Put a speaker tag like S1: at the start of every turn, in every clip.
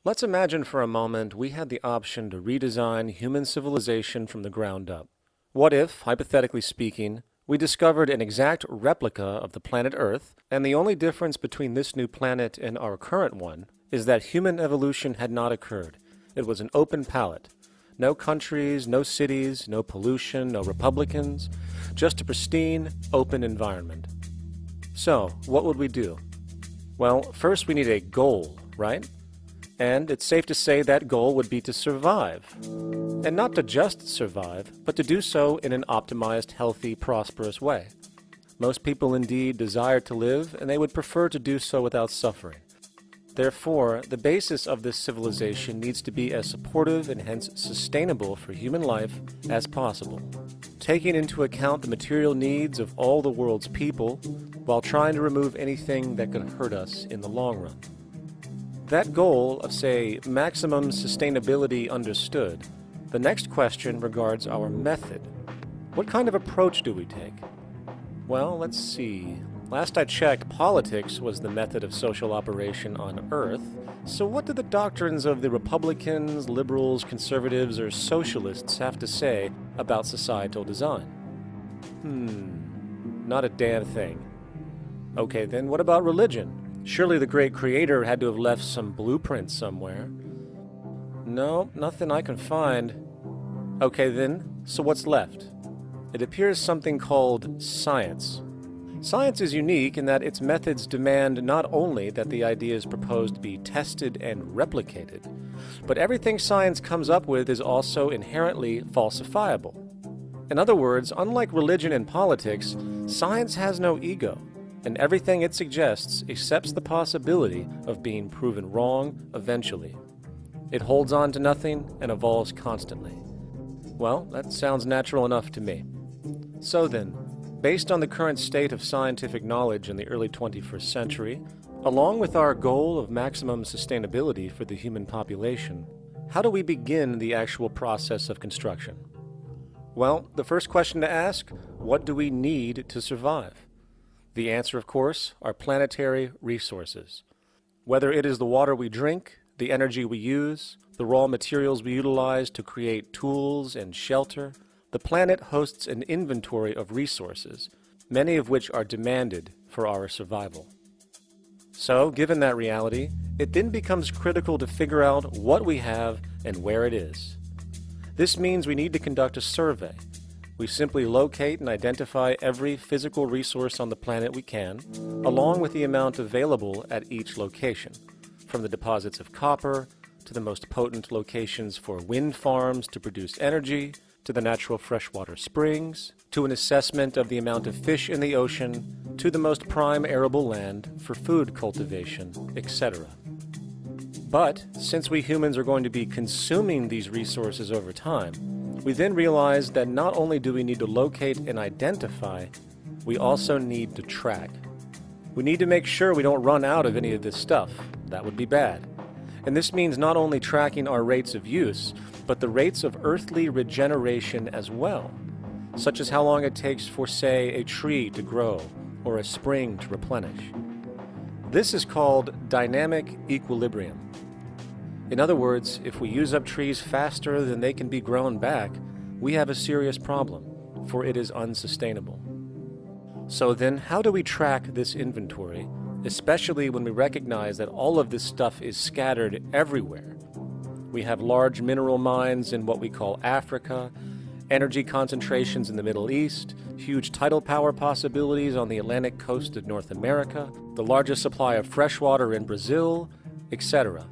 S1: Let's imagine for a moment we had the option to redesign human civilization from the ground up. What if, hypothetically speaking, we discovered an exact replica of the planet Earth, and the only difference between this new planet and our current one is that human evolution had not occurred. It was an open palette. No countries, no cities, no pollution, no Republicans, just a pristine, open environment. So, what would we do? Well, first we need a goal, right? And it's safe to say that goal would be to survive. And not to just survive, but to do so in an optimized, healthy, prosperous way. Most people indeed desire to live, and they would prefer to do so without suffering. Therefore, the basis of this civilization needs to be as supportive and hence sustainable for human life as possible, taking into account the material needs of all the world's people while trying to remove anything that could hurt us in the long run. That goal of, say, maximum sustainability understood, the next question regards our method. What kind of approach do we take? Well, let's see. Last I checked, politics was the method of social operation on Earth. So what do the doctrines of the Republicans, liberals, conservatives, or socialists have to say about societal design? Not a damn thing. Okay, then what about religion? Surely the great creator had to have left some blueprint somewhere. No, nothing I can find. Okay then, so what's left? It appears something called science. Science is unique in that its methods demand not only that the ideas proposed be tested and replicated, but everything science comes up with is also inherently falsifiable. In other words, unlike religion and politics, science has no ego, and everything it suggests accepts the possibility of being proven wrong eventually. It holds on to nothing and evolves constantly. Well, that sounds natural enough to me. So then, based on the current state of scientific knowledge in the early 21st century, along with our goal of maximum sustainability for the human population, how do we begin the actual process of construction? Well, the first question to ask, what do we need to survive? The answer, of course, are planetary resources. Whether it is the water we drink, the energy we use, the raw materials we utilize to create tools and shelter, the planet hosts an inventory of resources, many of which are demanded for our survival. So, given that reality, it then becomes critical to figure out what we have and where it is. This means we need to conduct a survey. We simply locate and identify every physical resource on the planet we can, along with the amount available at each location, from the deposits of copper, to the most potent locations for wind farms to produce energy, to the natural freshwater springs, to an assessment of the amount of fish in the ocean, to the most prime arable land for food cultivation, etc. But since we humans are going to be consuming these resources over time, we then realize that not only do we need to locate and identify, we also need to track. We need to make sure we don't run out of any of this stuff. That would be bad. And this means not only tracking our rates of use, but the rates of earthly regeneration as well, such as how long it takes for, say, a tree to grow or a spring to replenish. This is called dynamic equilibrium. In other words, if we use up trees faster than they can be grown back, we have a serious problem, for it is unsustainable. So then, how do we track this inventory, especially when we recognize that all of this stuff is scattered everywhere? We have large mineral mines in what we call Africa, energy concentrations in the Middle East, huge tidal power possibilities on the Atlantic coast of North America, the largest supply of freshwater in Brazil, etc.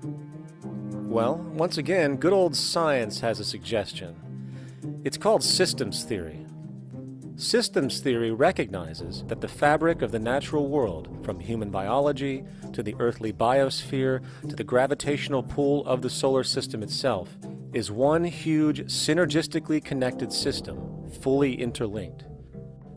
S1: Well, once again, good old science has a suggestion. It's called systems theory. Systems theory recognizes that the fabric of the natural world, from human biology to the earthly biosphere to the gravitational pull of the solar system itself, is one huge synergistically connected system, fully interlinked.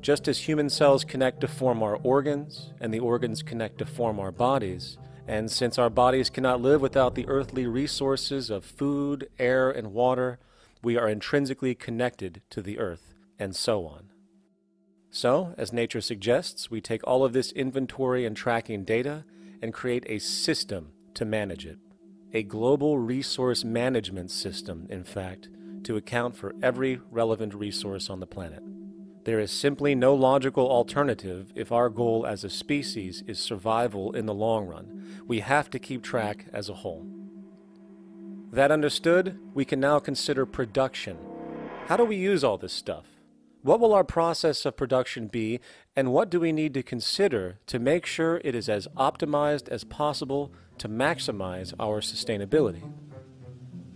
S1: Just as human cells connect to form our organs, and the organs connect to form our bodies, and since our bodies cannot live without the earthly resources of food, air, and water, we are intrinsically connected to the earth, and so on. So, as nature suggests, we take all of this inventory and tracking data and create a system to manage it. a global resource management system, in fact, to account for every relevant resource on the planet. There is simply no logical alternative if our goal as a species is survival in the long run. We have to keep track as a whole. That understood, we can now consider production. How do we use all this stuff? What will our process of production be, and what do we need to consider to make sure it is as optimized as possible to maximize our sustainability?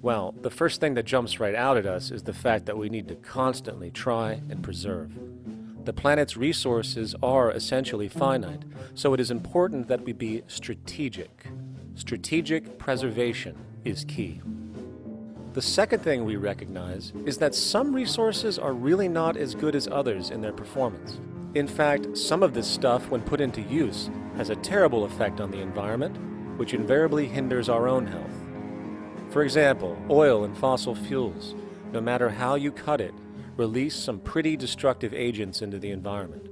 S1: Well, the first thing that jumps right out at us is the fact that we need to constantly try and preserve. The planet's resources are essentially finite, so it is important that we be strategic. Strategic preservation is key. The second thing we recognize is that some resources are really not as good as others in their performance. In fact, some of this stuff, when put into use, has a terrible effect on the environment, which invariably hinders our own health. For example, oil and fossil fuels, no matter how you cut it, release some pretty destructive agents into the environment.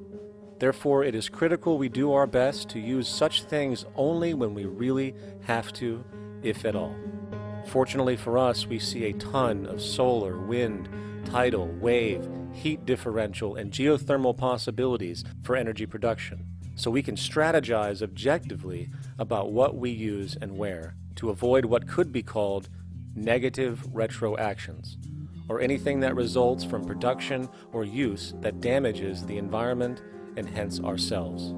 S1: Therefore, it is critical we do our best to use such things only when we really have to, if at all. Fortunately for us, we see a ton of solar, wind, tidal, wave, heat differential, and geothermal possibilities for energy production, so we can strategize objectively about what we use and where to avoid what could be called negative retroactions, or anything that results from production or use that damages the environment and hence ourselves.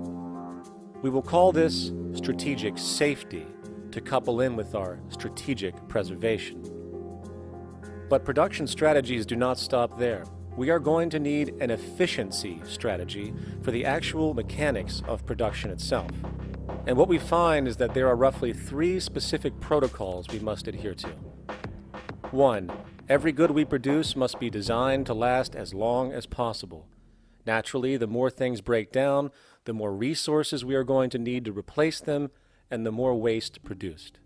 S1: We will call this strategic safety, to couple in with our strategic preservation. But production strategies do not stop there. We are going to need an efficiency strategy for the actual mechanics of production itself. And what we find is that there are roughly 3 specific protocols we must adhere to. 1. Every good we produce must be designed to last as long as possible. Naturally, the more things break down, the more resources we are going to need to replace them, and the more waste produced.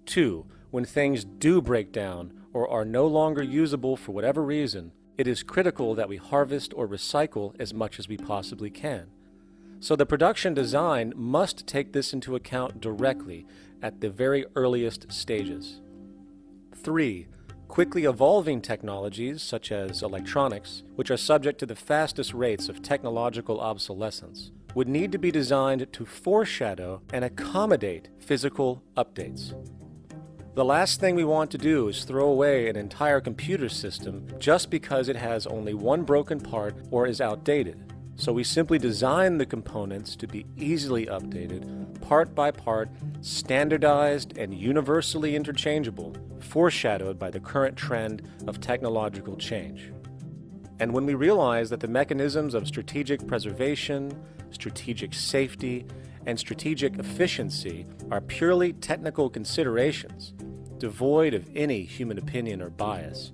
S1: 2. When things do break down or are no longer usable for whatever reason, it is critical that we harvest or recycle as much as we possibly can. So the production design must take this into account directly at the very earliest stages. 3. Quickly evolving technologies, such as electronics, which are subject to the fastest rates of technological obsolescence, would need to be designed to foreshadow and accommodate physical updates. The last thing we want to do is throw away an entire computer system just because it has only one broken part or is outdated. So we simply design the components to be easily updated, part by part, standardized and universally interchangeable, foreshadowed by the current trend of technological change. And when we realize that the mechanisms of strategic preservation, strategic safety, and strategic efficiency are purely technical considerations, devoid of any human opinion or bias,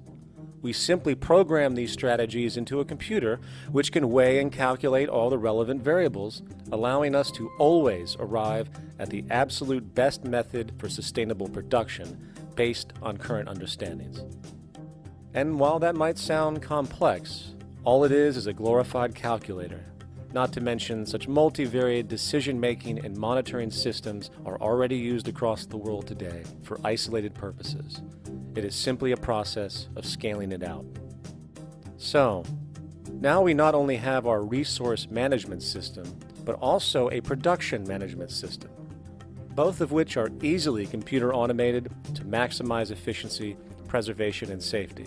S1: we simply program these strategies into a computer which can weigh and calculate all the relevant variables, allowing us to always arrive at the absolute best method for sustainable production based on current understandings. And while that might sound complex, all it is a glorified calculator. Not to mention, such multivariate decision-making and monitoring systems are already used across the world today for isolated purposes. It is simply a process of scaling it out. So, now we not only have our resource management system, but also a production management system, both of which are easily computer automated to maximize efficiency, preservation, and safety.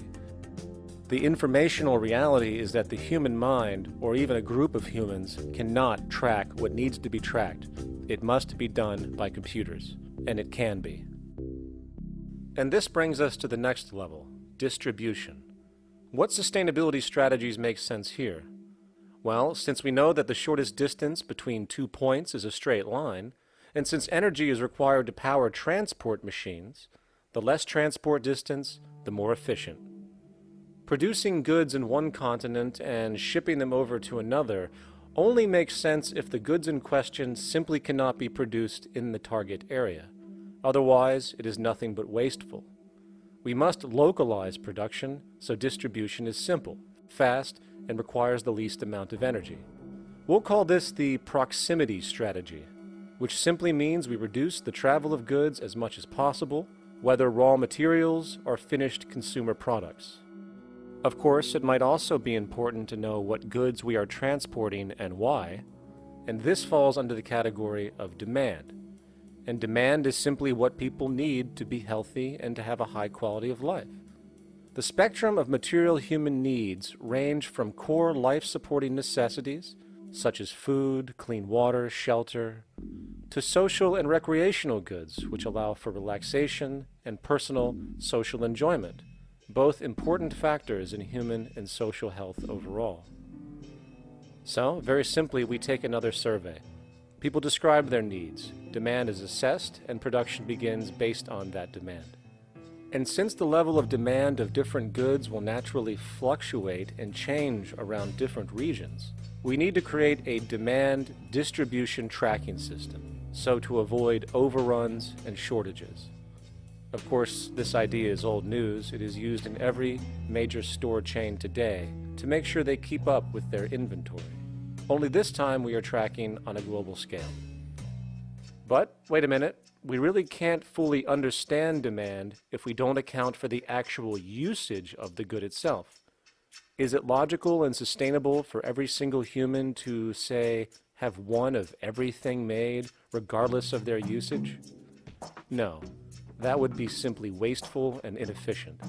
S1: The informational reality is that the human mind, or even a group of humans, cannot track what needs to be tracked. It must be done by computers, and it can be. And this brings us to the next level, distribution. What sustainability strategies make sense here? Well, since we know that the shortest distance between 2 points is a straight line, and since energy is required to power transport machines, the less transport distance, the more efficient. Producing goods in one continent and shipping them over to another only makes sense if the goods in question simply cannot be produced in the target area. Otherwise, it is nothing but wasteful. We must localize production so distribution is simple, fast, and requires the least amount of energy. We'll call this the proximity strategy. which simply means we reduce the travel of goods as much as possible, whether raw materials or finished consumer products. Of course, it might also be important to know what goods we are transporting and why, and this falls under the category of demand. And demand is simply what people need to be healthy and to have a high quality of life. The spectrum of material human needs range from core life-supporting necessities, such as food, clean water, shelter, to social and recreational goods, which allow for relaxation and personal social enjoyment, both important factors in human and social health overall. So, very simply, we take another survey. People describe their needs. Demand is assessed, and production begins based on that demand. And since the level of demand of different goods will naturally fluctuate and change around different regions, we need to create a demand distribution tracking system, so to avoid overruns and shortages. Of course, this idea is old news. It is used in every major store chain today to make sure they keep up with their inventory. Only this time we are tracking on a global scale. But, wait a minute, we really can't fully understand demand if we don't account for the actual usage of the good itself. Is it logical and sustainable for every single human to, say, have one of everything made, regardless of their usage? No, that would be simply wasteful and inefficient.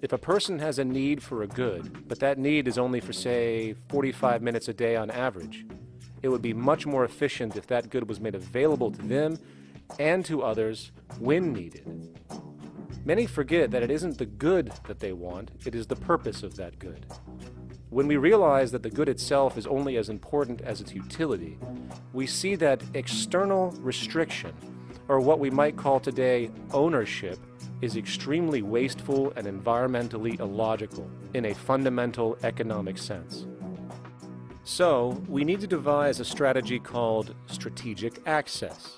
S1: If a person has a need for a good, but that need is only for, say, 45 minutes a day on average, it would be much more efficient if that good was made available to them and to others when needed. Many forget that it isn't the good that they want, it is the purpose of that good. When we realize that the good itself is only as important as its utility, we see that external restriction, or what we might call today ownership, is extremely wasteful and environmentally illogical in a fundamental economic sense. So, we need to devise a strategy called strategic access.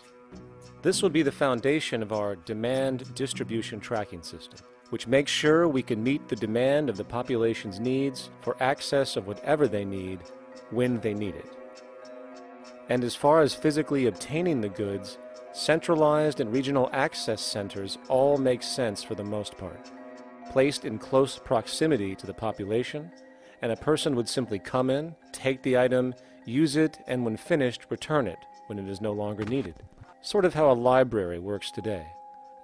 S1: This will be the foundation of our demand distribution tracking system, which makes sure we can meet the demand of the population's needs for access of whatever they need when they need it. And as far as physically obtaining the goods, centralized and regional access centers all make sense for the most part, placed in close proximity to the population, and a person would simply come in, take the item, use it, and when finished, return it when it is no longer needed. Sort of how a library works today.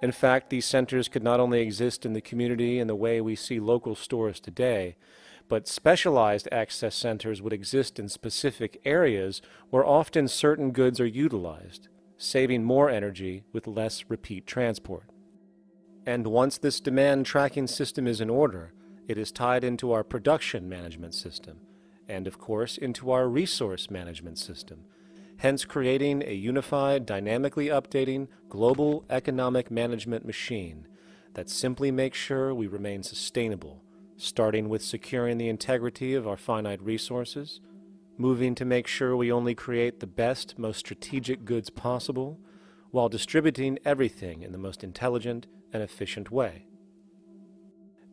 S1: In fact, these centers could not only exist in the community in the way we see local stores today, but specialized access centers would exist in specific areas where often certain goods are utilized, saving more energy with less repeat transport. And once this demand tracking system is in order, it is tied into our production management system, and of course into our resource management system, hence creating a unified, dynamically updating global economic management machine that simply makes sure we remain sustainable, starting with securing the integrity of our finite resources, moving to make sure we only create the best, most strategic goods possible, while distributing everything in the most intelligent and efficient way.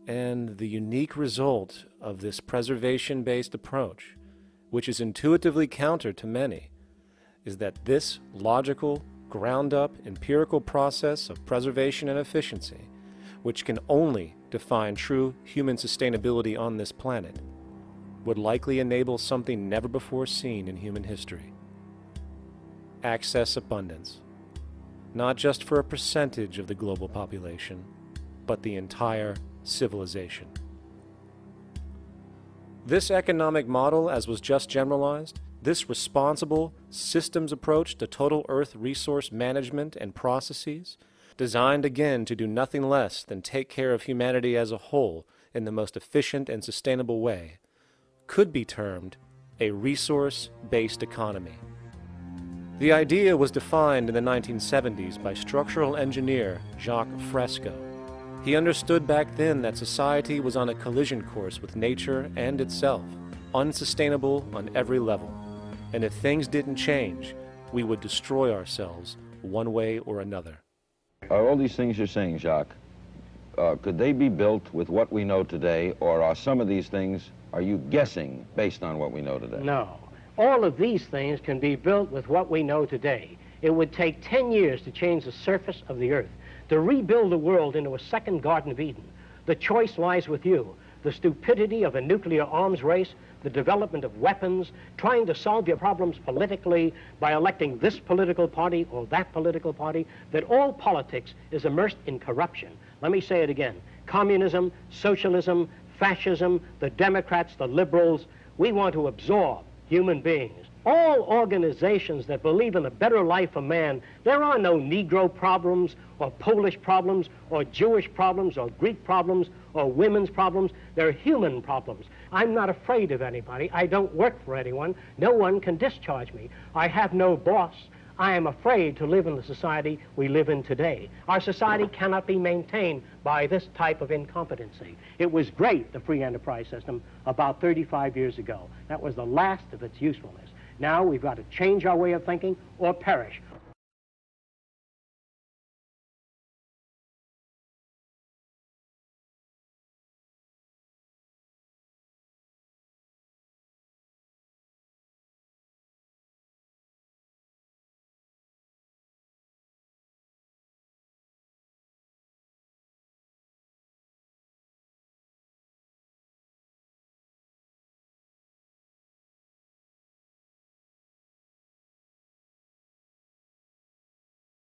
S1: And the unique result of this preservation-based approach, which is intuitively counter to many, is that this logical, ground-up, empirical process of preservation and efficiency, which can only define true human sustainability on this planet, would likely enable something never before seen in human history. Access abundance, not just for a percentage of the global population, but the entire civilization. This economic model, as was just generalized, this responsible systems approach to total Earth resource management and processes, designed again to do nothing less than take care of humanity as a whole in the most efficient and sustainable way, could be termed a resource-based economy. The idea was defined in the 1970s by structural engineer Jacques Fresco. He understood back then that society was on a collision course with nature and itself, unsustainable on every level. And if things didn't change, we would destroy ourselves one way or another.
S2: All these things you're saying, Jacques, could they be built with what we know today, or are some of these things, are you guessing based on what we know today?
S3: No. All of these things can be built with what we know today. It would take 10 years to change the surface of the earth, to rebuild the world into a second Garden of Eden. The choice lies with you. The stupidity of a nuclear arms race, the development of weapons, trying to solve your problems politically by electing this political party or that political party, that all politics is immersed in corruption. Let me say it again. Communism, socialism, fascism, the Democrats, the liberals, we want to absorb human beings. All organizations that believe in a better life for man, there are no Negro problems or Polish problems or Jewish problems or Greek problems or women's problems. They're human problems. I'm not afraid of anybody. I don't work for anyone. No one can discharge me. I have no boss. I am afraid to live in the society we live in today. Our society cannot be maintained by this type of incompetency. It was great, the free enterprise system, about 35 years ago. That was the last of its usefulness. Now we've got to change our way of thinking or perish.